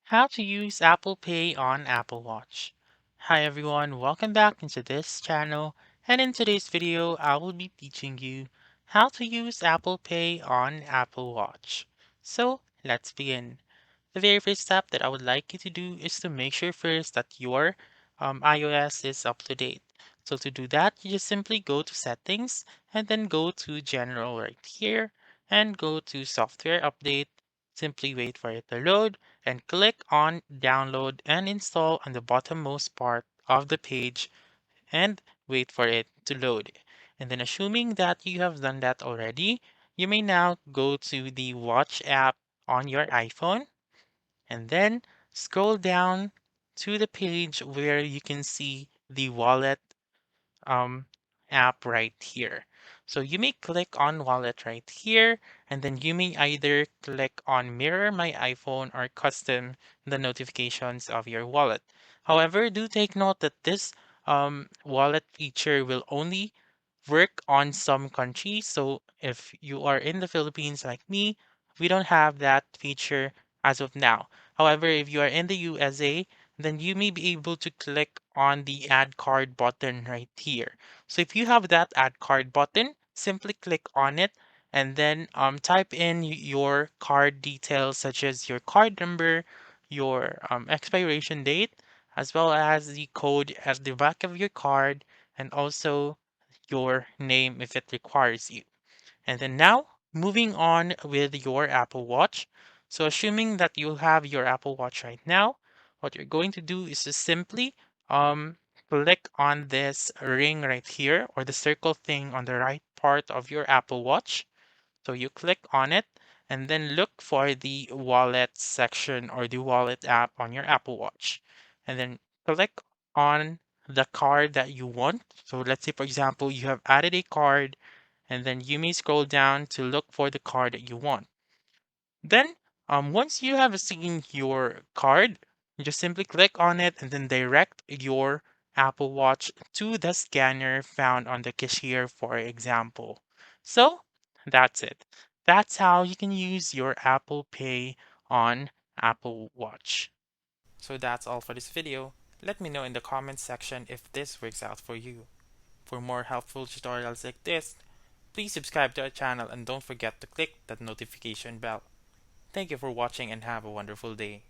How to use Apple Pay on Apple Watch. Hi everyone, welcome back into this channel, and in today's video I will be teaching you how to use Apple Pay on Apple Watch. So let's begin. The very first step that I would like you to do is to make sure first that your iOS is up to date. So to do that, you just simply go to settings and then go to general right here and go to software update. Simply wait for it to load and click on download and install on the bottommost part of the page and wait for it to load. And then assuming that you have done that already, you may now go to the Watch app on your iPhone and then scroll down to the page where you can see the wallet um, app right here. So you may click on wallet right here, and then you may either click on mirror my iPhone or custom the notifications of your wallet. However, do take note that this wallet feature will only work on some countries. So if you are in the Philippines like me, we don't have that feature as of now. However, if you are in the USA, then you may be able to click on the add card button right here. So if you have that add card button, simply click on it and then type in your card details such as your card number, your expiration date, as well as the code at the back of your card, and also your name if it requires you. And then now, moving on with your Apple Watch. So assuming that you have your Apple Watch right now, what you're going to do is to simply um, click on this ring right here or the circle thing on the right part of your Apple Watch. So you click on it and then look for the wallet section or the wallet app on your Apple Watch. And then click on the card that you want. So let's say, for example, you have added a card and then you may scroll down to look for the card that you want. Then, once you have seen your card, you just simply click on it and then direct your Apple Watch to the scanner found on the cashier, for example. So, that's it. That's how you can use your Apple Pay on Apple Watch. So that's all for this video. Let me know in the comments section if this works out for you. For more helpful tutorials like this, please subscribe to our channel and don't forget to click that notification bell. Thank you for watching and have a wonderful day.